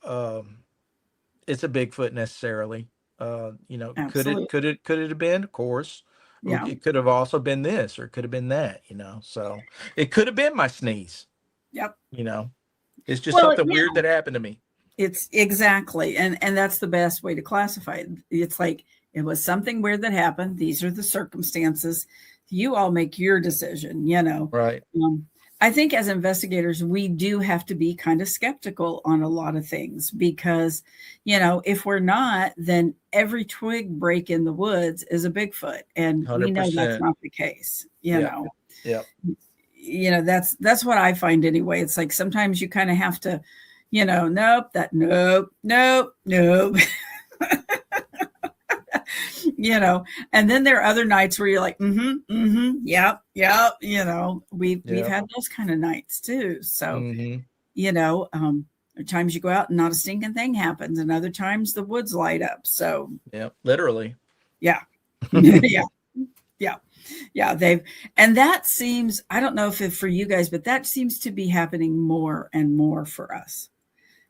it's a Bigfoot necessarily. You know, Absolutely. could it have been? Of course. Or Yeah. it could have also been this, or it could have been that, you know. So it could have been my sneeze, Yep. you know. It's just Well, something yeah, weird that happened to me. it's exactly. And that's the best way to classify it. It's like it was something weird that happened. These are the circumstances. You all make your decision. Right. Um, I think as investigators, we do have to be kind of skeptical on a lot of things because, if we're not, then every twig break in the woods is a Bigfoot. And we know that's 100%. not the case. Yeah. Yeah. That's what I find anyway. It's like sometimes you kind of have to, nope, nope. And then there are other nights where you're like, yep. We've Yeah. had those kind of nights too. So, Mm-hmm. there are times you go out and not a stinking thing happens, and other times the woods light up. So Yeah. Literally. yeah. Yeah. Yeah. Yeah. And that seems, I don't know if it for you guys, but that seems to be happening more and more for us.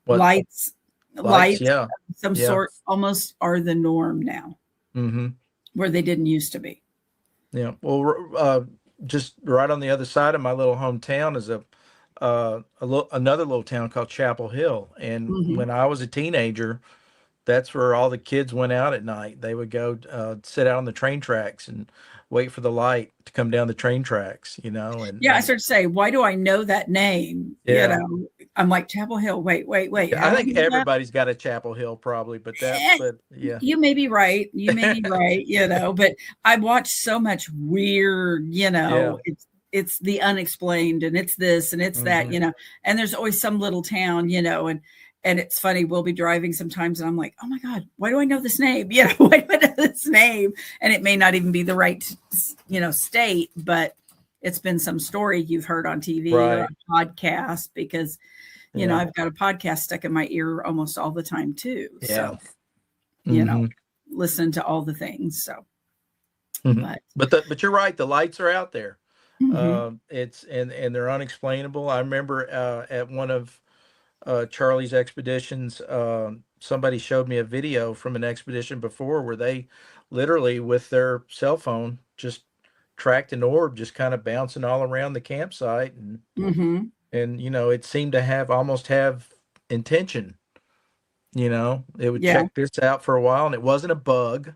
What? Lights, Lights? lights Yeah. of some Yeah. sort almost are the norm now, Mm-hmm. where they didn't used to be. Yeah. Well, just right on the other side of my little hometown is another little town called Chapel Hill. And Hmm. when I was a teenager, that's where all the kids went out at night. They would go sit out on the train tracks and wait for the light to come down the train tracks, Yeah, I started to say, why do I know that name? yeah. I'm like Chapel Hill. Wait. Yeah, I How do I think know that? everybody's got a Chapel Hill probably, Eh, but yeah. you may be right. You may be right. But I watched so much weird. Yeah. It's the unexplained, and it's this and it's that. Hmm. And there's always some little town. And it's funny. We'll be driving sometimes, and I'm like, oh my god, why do I know this name? Why do I know this name? And it may not even be the right, state, but it's been some story you've heard on TV or Right. a podcast because Yeah. I've got a podcast stuck in my ear almost all the time too. Yeah. So, you know, Hmm. listen to all the things. So, Hmm. but But you're right. The lights are out there. mhm, It's and they're unexplainable. I remember at one of Charlie's expeditions, somebody showed me a video from an expedition before where they literally with their cell phone just tracked an orb just kind of bouncing all around the campsite, mhm, and it seemed to almost have intention. It would yeah, check this out for a while, and it wasn't a bug.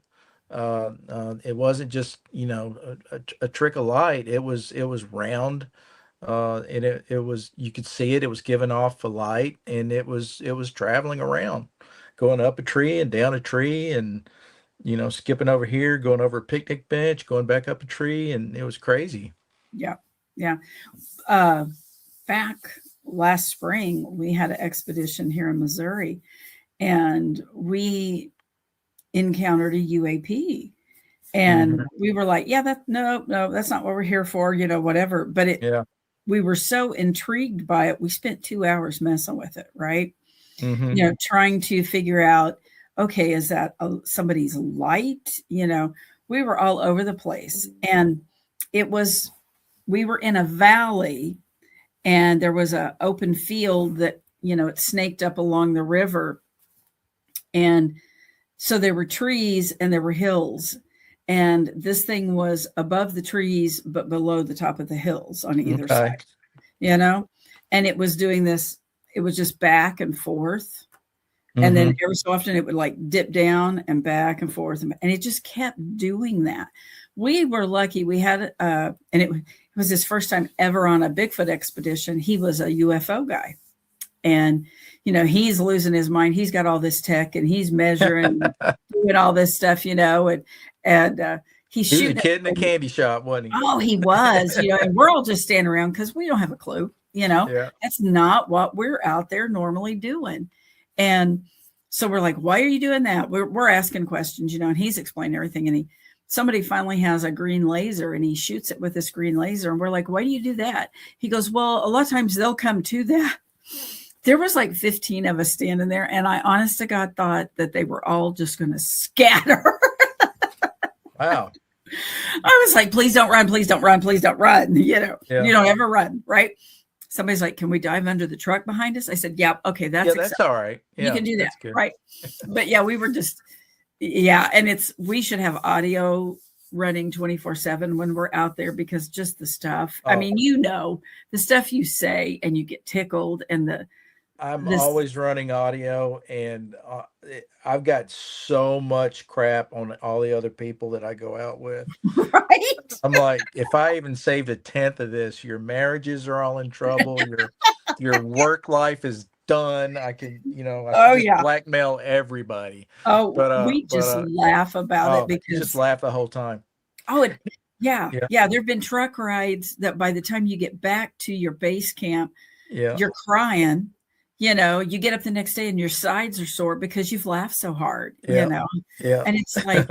It wasn't just a trick of light. It was round, and it was, you could see it. It was giving off a light, and it was traveling around, going up a tree and down a tree, and skipping over here, going over a picnic bench, going back up a tree, and it was crazy. yeah, yeah. Uh, Back last spring, we had an expedition here in Missouri, and we encountered a UAP. And Hmm. we were like, yeah, no, that's not what we're here for, whatever. But Yeah. we were so intrigued by it. We spent 2 hours messing with it, right? Hmm. Trying to figure out, okay, is that somebody's light? We were all over the place. And it was, we were in a valley, and there was a open field that, it snaked up along the river. And so there were trees and there were hills. And this thing was above the trees, but below the top of the hills on either Okay. side, you know? And it was doing this, it was just back and forth. And then Hmm. every so often it would like dip down and back and forth. And it just kept doing that. We were lucky. We had, and it was his first time ever on a Bigfoot expedition. He was a UFO guy. And, he's losing his mind. He's got all this tech and he's measuring, doing all this stuff, and he's He was a shooting. kid in a candy shop, wasn't he? Oh, he was, and we're all just standing around because we don't have a clue, Yeah. that's not what we're out there normally doing. And so we're like, why are you doing that? We're asking questions, and he's explaining everything. And somebody finally has a green laser and he shoots it with this green laser. And we're like, why do you do that? He goes, well, a lot of times they'll come to that. There was like 15 of us standing there. And I honest to God thought that they were all just going to scatter. Wow. I was like, please don't run, please don't run, please don't run. Yeah. You don't ever run, right? Somebody's like, can we dive under the truck behind us? I said, yeah, okay, that's Yeah, that's acceptable. all right. You Yeah, can do that, that's good. right? But yeah, we were just, yeah. And we should have audio running 24/7 when we're out there, because just the stuff, I Oh, mean, the stuff you say and you get tickled, and I'm this, always running audio, and I've got so much crap on all the other people that I go out with. right? I'm like, if I even saved a tenth of this, your marriages are all in trouble. Your work life is done. I can, I should Oh just yeah. blackmail everybody. Oh, But we just laugh about it you just because, laugh the whole time. oh, yeah. Yeah, Yeah. There've been truck rides that by the time you get back to your base camp, yeah, you're crying. You get up the next day and your sides are sore because you've laughed so hard, yeah, yeah, and it's like,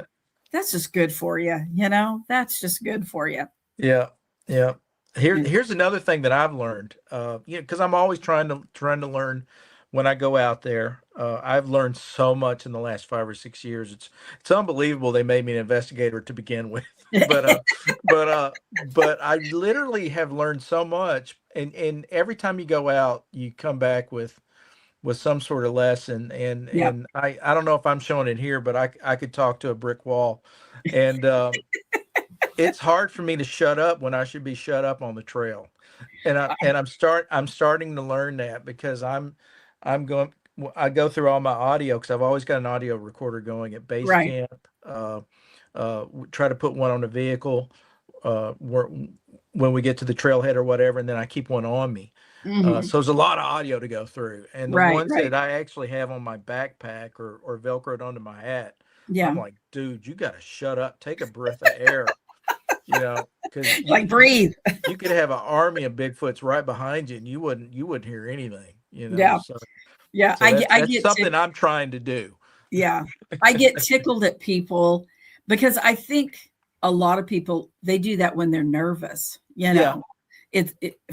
that's just good for you. That's just good for you. yeah, yeah. And Here's another thing that I've learned. Because I'm always trying to learn when I go out there. I've learned so much in the last 5 or 6 years. It's unbelievable they made me an investigator to begin with. But but I literally have learned so much. And every time you go out, you come back with some sort of lesson. And yep. and I don't know if I'm showing it here, but I could talk to a brick wall. And it's hard for me to shut up when I should be shut up on the trail. I'm starting to learn that because I'm going I go through all my audio because I've always got an audio recorder going at base Right. camp. Try to put one on the vehicle where, when we get to the trailhead or whatever, and then I keep one on me. Hmm. So there's a lot of audio to go through, and the Right. ones Right. that I actually have on my backpack or Velcroed onto my hat, I'm Yeah. like, dude, you got to shut up, take a breath of air, because Like breathe. you could have an army of Bigfoots right behind you, and you wouldn't hear anything. Yeah. So Yeah. so that's I that's get something I'm trying to do. Yeah. I get tickled at people because I think a lot of people, they do that when they're nervous, Yeah.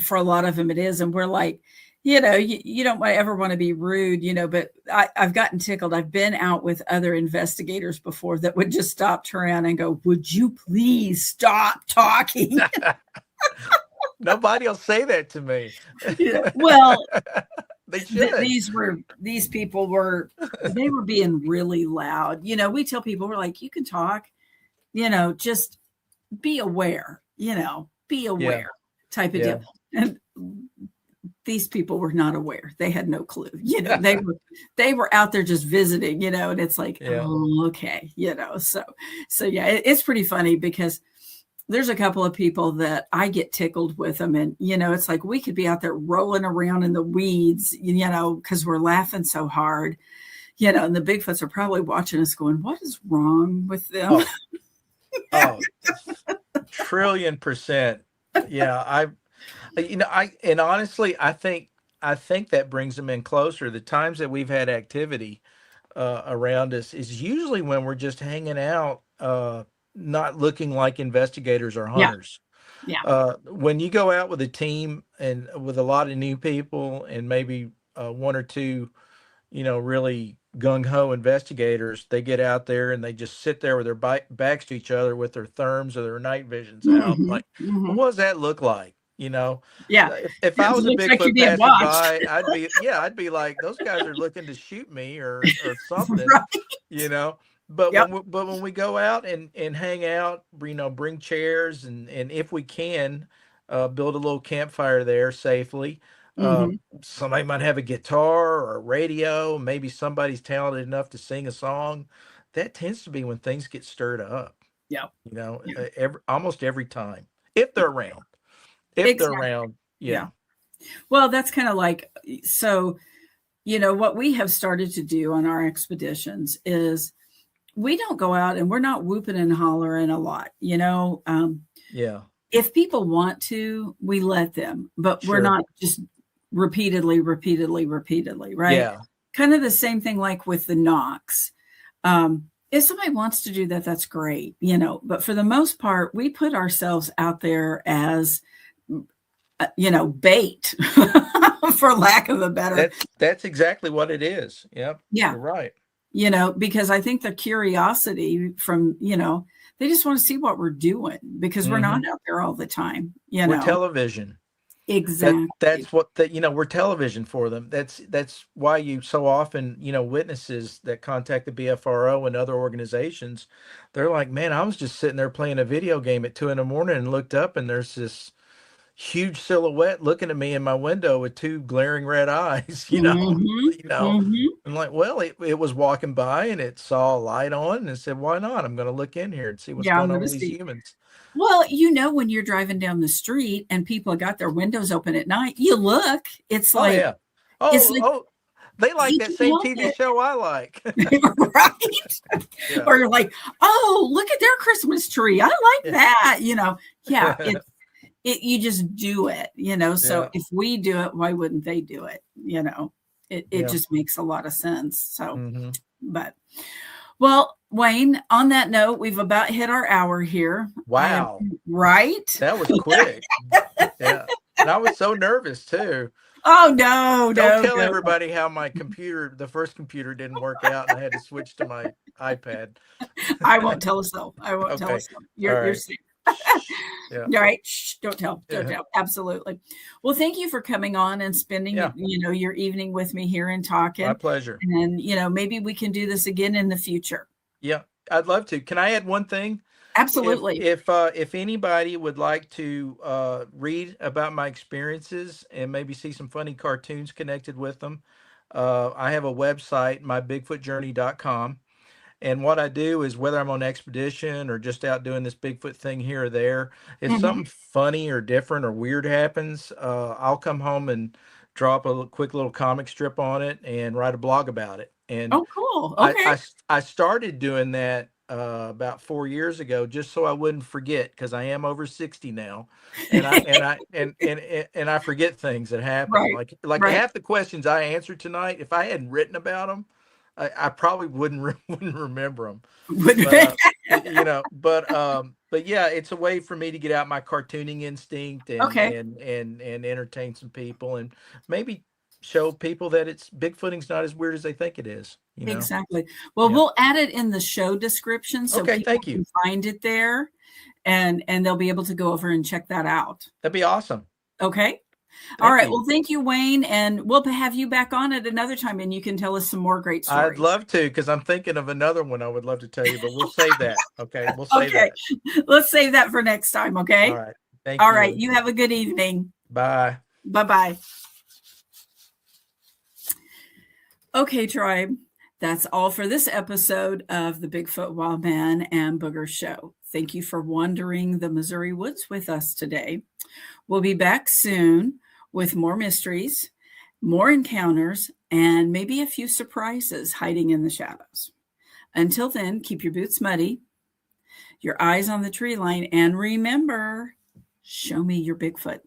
for a lot of them it is. And we're like, you don't ever want to be rude, but I've gotten tickled. I've been out with other investigators before that would just stop, turn around and go, would you please stop talking? Nobody will say that to me. Yeah. Well, They should. these people were, they were being really loud. We tell people, we're like, you can talk, just be aware, be Yeah. aware type of Yeah. deal. And these people were not aware. They had no clue. They were out there just visiting, and it's like, Yeah. oh, okay, so yeah, it's pretty funny because there's a couple of people that I get tickled with them. And, it's like we could be out there rolling around in the weeds, because we're laughing so hard, and the Bigfoots are probably watching us going, what is wrong with them? Oh, trillion%. Yeah. And honestly, I think that brings them in closer. The times that we've had activity around us is usually when we're just hanging out, not looking like investigators or Yeah. hunters. Yeah. When you go out with a team and with a lot of new people and maybe one or two, really gung ho investigators, they get out there and they just sit there with their backs to each other with their therms or their night visions out. Hmm. Like, well, Hmm. what does that look like? Yeah. If I It was a looks like you're Bigfoot being passing watched. by, I'd be like, those guys are looking to shoot me or something, Right. you know. But Yep. when we go out and hang out, bring chairs and if we can, build a little campfire there safely. Uh, Hmm. Somebody might have a guitar or a radio. Maybe somebody's talented enough to sing a song. That tends to be when things get stirred up. Yep. Yeah. Almost every time, if they're around. If they're Exactly. around, Yeah. yeah, Well, that's kind of like, so, what we have started to do on our expeditions is we don't go out and we're not whooping and hollering a lot. yeah, If people want to, we let them, but we're sure, not just repeatedly, right? yeah, Kind of the same thing like with the knocks. If somebody wants to do that, that's great, but for the most part, we put ourselves out there as, bait, for lack of a better. that's exactly what it is. Yep, Yeah. you're right. Because I think the curiosity from, they just want to see what we're doing because we're not Hmm. out there all the time, We're television. Exactly. That's what that we're television for them. That's why you so often witnesses that contact the BFRO and other organizations. They're like, man, I was just sitting there playing a video game at 2 in the morning and looked up and there's this huge silhouette looking at me in my window with two glaring red eyes. Hmm. you know. Hmm. I'm like, well, it was walking by and it saw a light on and said, why not? I'm going to look in here and see what's Yeah, I'm going on going to with these see. humans. Well, when you're driving down the street and people got their windows open at night, you look, Oh yeah. it's Oh, like oh, they like you that can't same help TV it. show I like. Right? Yeah. Or you're like, oh, look at their Christmas tree. I like that. Yeah, you just do it, so Yeah. if we do it, why wouldn't they do it? It Yeah. just makes a lot of sense. So, Hmm. but well, Wayne, on that note, we've about hit our hour here. Wow. Right? That was quick. Yeah. And I was so nervous too. Oh, no, Don't no, tell no. everybody how the first computer didn't work out and I had to switch to my iPad. I won't tell us so. I won't tell Okay. us so. All You're right. safe. Yeah. All right. Shh, don't tell. Don't Yeah. tell. Absolutely. Well, thank you for coming on and spending, Yeah. your evening with me here and talking. My pleasure. And then, maybe we can do this again in the future. Yeah. I'd love to. Can I add one thing? Absolutely. If anybody would like to read about my experiences and maybe see some funny cartoons connected with them, I have a website, mybigfootjourney.com. And what I do is, whether I'm on expedition or just out doing this Bigfoot thing here or there, if Mhm. something funny or different or weird happens, I'll come home and drop a quick little comic strip on it and write a blog about it. And Oh, cool. I Okay. I, s- I started doing that about 4 years ago, just so I wouldn't forget, because I am over 60 now, and I forget things that happen. Right. Like Right. half the questions I answered tonight, if I hadn't written about them, I probably wouldn't remember them. But but yeah, it's a way for me to get out my cartooning instinct and Okay. entertain some people, and maybe show people that it's Bigfooting's not as weird as they think it is. Exactly. Well, Yeah. we'll add it in the show description so Okay. people Thank you. can find it there, and they'll be able to go over and check that out. That'd be awesome. Okay. All Thank right. you. Well, thank you, Wayne, and we'll have you back on at another time, and you can tell us some more great I'd stories. love to, because I'm thinking of another one I would love to tell you, but we'll save that. Okay. We'll save Okay. that. Let's save that for next time. All Okay. right. Thank All right. you. You have a good evening. Bye. Bye-bye. Okay, tribe. That's all for this episode of the Bigfoot Wildman and Boogers Show. Thank you for wandering the Missouri woods with us today. We'll be back soon with more mysteries, more encounters, and maybe a few surprises hiding in the shadows. Until then, keep your boots muddy, your eyes on the tree line, and remember, show me your Bigfoot.